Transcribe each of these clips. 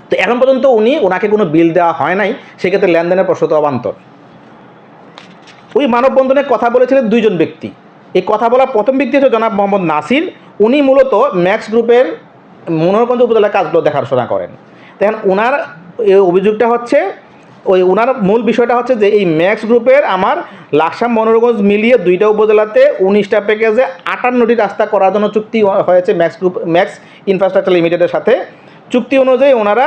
তো এখন পর্যন্ত ওনাকে কোনো বিল দেওয়া হয় নাই, সেক্ষেত্রে লেনদেনের প্রশ্ন তো অবান্তর। ওই মানববন্ধনে কথা বলেছিলেন দুইজন ব্যক্তি। এই কথা বলার প্রথম ব্যক্তি হচ্ছে জনাব মোহাম্মদ নাসির। উনি মূলত ম্যাক্স গ্রুপের মনোহরগঞ্জ উপজেলার কাজগুলো দেখাশোনা করেন। দেখেন ওনার এই অভিযোগটা হচ্ছে, ওনার মূল বিষয়টা হচ্ছে যে এই ম্যাক্স গ্রুপের আমার লাকসাম মনোহরগঞ্জ মিলিয়ে 2টা উপজেলাতে 19টা প্যাকেজে 58টি রাস্তা করার জন্য চুক্তি হয়েছে ম্যাক্স ইনফ্রাস্ট্রাকচার লিমিটেডের সাথে। চুক্তি অনুযায়ী ওনারা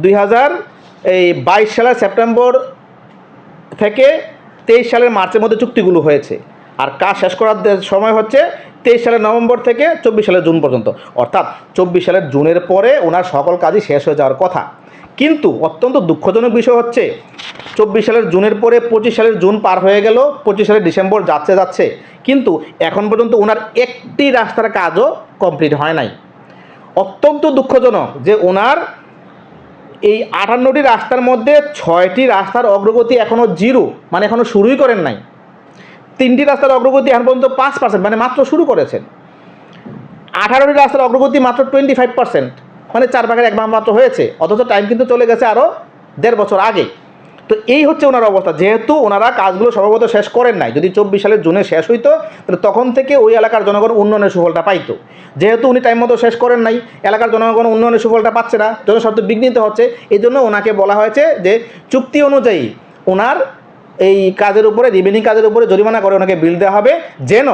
2022 সালের সেপ্টেম্বর থেকে 23 সালের মার্চের মধ্যে চুক্তিগুলো হয়েছে, আর কাজ শেষ করার সময় হচ্ছে 23 সালের নভেম্বর থেকে 24 সালের জুন পর্যন্ত, অর্থাৎ 24 সালের জুনের পরে ওনার সকল কাজই শেষ হয়ে যাওয়ার কথা। কিন্তু অত্যন্ত দুঃখজনক বিষয় হচ্ছে 24 সালের জুনের পরে 25 সালের জুন পার হয়ে গেল, 25 সালের ডিসেম্বর যাচ্ছে, কিন্তু এখন পর্যন্ত ওনার একটি রাস্তার কাজও কমপ্লিট হয় নাই। অত্যন্ত দুঃখজনক যে ওনার এই 58টি রাস্তার মধ্যে 6টি রাস্তার অগ্রগতি এখনও জিরো, মানে এখনও শুরুই করেন নাই। 3টি রাস্তার অগ্রগতি এখন পর্যন্ত 5%, মানে মাত্র শুরু করেছেন। 18টি রাস্তার অগ্রগতি মাত্র 25%, মানে 4 ভাগের 1 ভাগ মাত্র হয়েছে, অথচ টাইম কিন্তু চলে গেছে আরও 1.5 বছর আগে। তো এই হচ্ছে ওনার অবস্থা। যেহেতু ওনারা কাজগুলো সম্ভবত শেষ করেন নাই, যদি 24 সালের জুনে শেষ হইতো তাহলে তখন থেকে ওই এলাকার জনগণ উন্নয়নের সুফলটা পাইতো। যেহেতু উনি টাইম মতো শেষ করেন নাই, এলাকার জনগণ উন্নয়নের সুফলটা পাচ্ছে না, জনস্বার্থ বিঘ্নিত হচ্ছে। এই জন্য ওনাকে বলা হয়েছে যে চুক্তি অনুযায়ী ওনার এই কাজের উপরে, রিবেনিং কাজের উপরে জরিমানা করে ওনাকে বিল দেওয়া হবে, যেন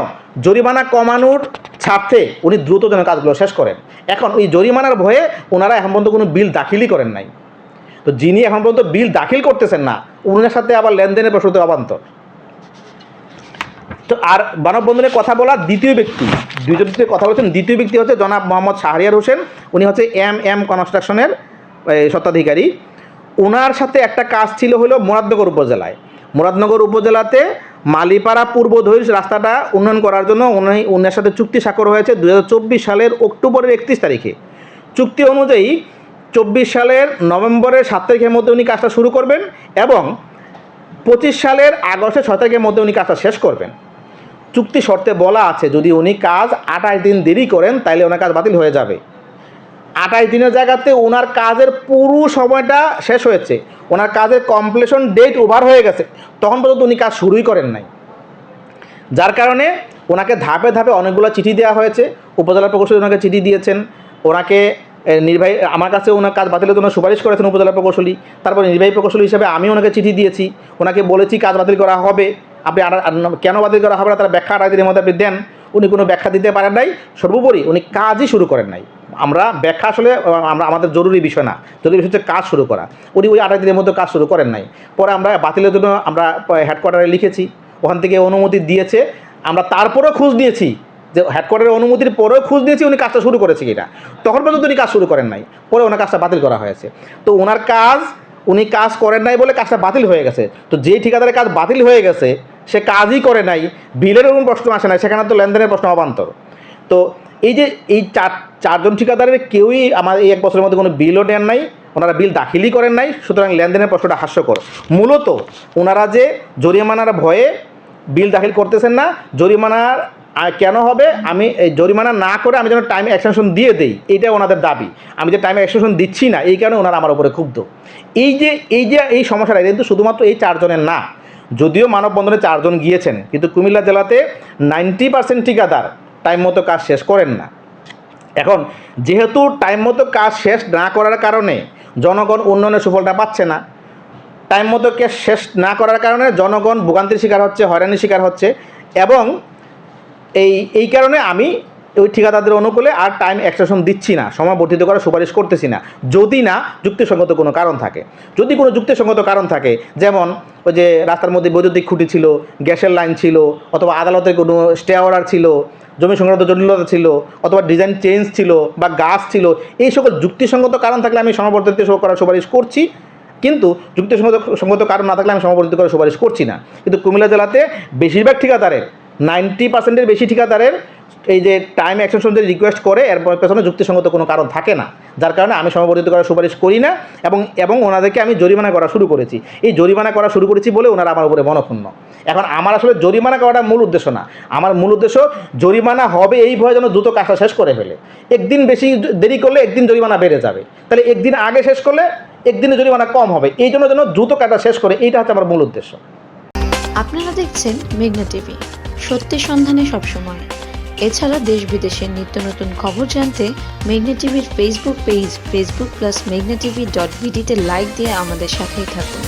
জরিমানা কমানোর স্বার্থে উনি দ্রুত যেন কাজগুলো শেষ করেন। এখন ওই জরিমানার ভয়ে ওনারা এখন পর্যন্ত কোনো বিল দাখিলই করেন নাই। তো যিনি এখন পর্যন্ত বিল দাখিল করতেছেন না, ওনার সাথে আবার লেনদেনের প্রশ্ন অবান্তর। তো আর মানববন্ধনে কথা বলা দ্বিতীয় ব্যক্তি, দুইজন কথা বলছেন। দ্বিতীয় ব্যক্তি হচ্ছে জনাব মোহাম্মদ শাহরিয়ার হোসেন। উনি হচ্ছে এম কনস্ট্রাকশনের স্বত্বাধিকারী। ওনার সাথে একটা কাজ ছিল হলো মুরাদনগর উপজেলায়। মুরাদনগর উপজেলাতে মালিপাড়া পূর্ব ধৈর্য রাস্তাটা উন্নয়ন করার জন্য ওনার সাথে চুক্তি স্বাক্ষর হয়েছে 2024 সালের অক্টোবরের 31 তারিখে। চুক্তি অনুযায়ী 24 সালের নভেম্বরের 7 তারিখের মধ্যে উনি কাজটা শুরু করবেন এবং 25 সালের আগস্টের 6 তারিখের মধ্যে উনি কাজটা শেষ করবেন। চুক্তি শর্তে বলা আছে যদি উনি কাজ 28 দিন দেরি করেন তাহলে ওনার কাজ বাতিল হয়ে যাবে। 28 দিনের জায়গাতে ওনার কাজের পুরো সময়টা শেষ হয়েছে, ওনার কাজের কমপ্লিশন ডেট ওভার হয়ে গেছে, তখন পর্যন্ত উনি কাজ শুরুই করেন নাই। যার কারণে ওনাকে ধাপে ধাপে অনেকগুলো চিঠি দেওয়া হয়েছে। উপজেলা প্রকৌশলী ওনাকে চিঠি দিয়েছেন, ওনাকে নির্বাহী আমার কাছে ওনার কাজ বাতিলের জন্য সুপারিশ করেছেন উপজেলা প্রকৌশলী। তারপরে নির্বাহী প্রকৌশলী হিসেবে আমি ওনাকে চিঠি দিয়েছি, ওনাকে বলেছি কাজ বাতিল করা হবে, আপনি কেন বাতিল করা হবে না তার ব্যাখ্যা 28 দিনের মধ্যে আপনি দেন। উনি কোনো ব্যাখ্যা দিতে পারেন নাই, সর্বোপরি উনি কাজই শুরু করেন নাই। আমরা ব্যাখ্যা আসলে আমাদের জরুরি বিষয় না, জরুরি বিষয় হচ্ছে কাজ শুরু করা। উনি ওই 28 দিনের মধ্যে কাজ শুরু করেন নাই। পরে আমরা বাতিলের জন্য আমরা হেডকোয়ার্টারে লিখেছি, ওখান থেকে অনুমতি দিয়েছে। আমরা তারপরেও খোঁজ নিয়েছি যে হেডকোয়ার্টারের অনুমতির পরেও খোঁজ নিয়েছি উনি কাজটা শুরু করেছে কিনা, তখন পর্যন্ত উনি কাজ শুরু করেন নাই। পরে ওনার কাজটা বাতিল করা হয়েছে। তো ওনার কাজ উনি কাজ করেন নাই বলে কাজটা বাতিল হয়ে গেছে। তো যেই ঠিকাদারের কাজ বাতিল হয়ে গেছে সে কাজই করে নাই, বিলের কোনো প্রশ্ন আসে নাই, সেখানে তো লেনদেনের প্রশ্ন অবান্তর। তো এই যে এই চারজন ঠিকাদারের কেউই আমার এই 1 বছরের মধ্যে কোনো বিলও নেন নাই, ওনারা বিল দাখিলই করেন নাই। সুতরাং লেনদেনের প্রশ্নটা হাস্যকর। মূলত ওনারা যে জরিমানার ভয়ে বিল দাখিল করতেছেন না, জরিমানার কেন হবে, আমি এই জরিমানা না করে আমি যেন টাইম এক্সটেনশন দিয়ে দেই, এইটা ওনাদের দাবি। আমি যে টাইম এক্সটেনশন দিচ্ছি না, এই কারণে ওনারা আমার উপরে ক্ষুব্ধ। এই সমস্যাটা কিন্তু শুধুমাত্র এই 4 জনের না, যদিও মানববন্ধনে 4 জন গিয়েছেন, কিন্তু কুমিল্লা জেলাতে 90% ঠিকাদার টাইম মতো কাজ শেষ করেন না। এখন যেহেতু টাইম মতো কাজ শেষ না করার কারণে জনগণ উন্নয়নের সুফলটা পাচ্ছে না, টাইম মতো কাজ শেষ না করার কারণে জনগণ ভোগান্তির শিকার হচ্ছে, হয়রানির শিকার হচ্ছে, এবং এই কারণে আমি ওই ঠিকাদারদের অনুকূলে আর টাইম এক্সটেনশন দিচ্ছি না, সময় বর্ধিত করার সুপারিশ করতেছি না, যদি না যুক্তিসঙ্গত কোনো কারণ থাকে। যদি কোনো যুক্তিসঙ্গত কারণ থাকে, যেমন ওই যে রাস্তার মধ্যে বৈদ্যুতিক খুঁটি ছিল, গ্যাসের লাইন ছিল, অথবা আদালতের কোনো স্টে অর্ডার ছিল, জমি সংক্রান্ত জটিলতা ছিল, অথবা ডিজাইন চেঞ্জ ছিল, বা গাছ ছিল, এই সকল যুক্তিসঙ্গত কারণ থাকলে আমি সময় বর্ধিত করার সুপারিশ করছি। কিন্তু যুক্তিসঙ্গত কারণ না থাকলে আমি সময় বর্ধিত করার সুপারিশ করছি না। কিন্তু কুমিল্লা জেলাতে বেশিরভাগ ঠিকাদারের 90%-এর বেশি ঠিকাদারের এই যে টাইম এক্সটেনশন যদি রিকোয়েস্ট করে এর পেছনে যুক্তিসঙ্গত কোনো কারণ থাকে না, যার কারণে আমি সমাবর্তিত করার সুপারিশ করি না এবং ওনাদেরকে আমি জরিমানা করা শুরু করেছি। এই জরিমানা করা শুরু করেছি বলে ওনারা আমার উপরে মনক্ষুণ্ণ। এখন আমার আসলে জরিমানা করাটা মূল উদ্দেশ্য না, আমার মূল উদ্দেশ্য জরিমানা হবে এই ভয়ে যেন দ্রুত কাজটা শেষ করে ফেলে। একদিন বেশি দেরি করলে একদিন জরিমানা বেড়ে যাবে, তাহলে একদিন আগে শেষ করলে একদিনে জরিমানা কম হবে, এই জন্য যেন দ্রুত কাজটা শেষ করে, এইটা হচ্ছে আমার মূল উদ্দেশ্য। আপনারা দেখছেন মেঘনা টিভি, সত্যি সন্ধানে সবসময়। এছাড়া দেশ বিদেশের নিত্য নতুন খবর জানতে মেঘনা টিভির ফেসবুক পেজ facebook+meghna tv.bd তে লাইক দিয়ে আমাদের সাথেই থাকুন।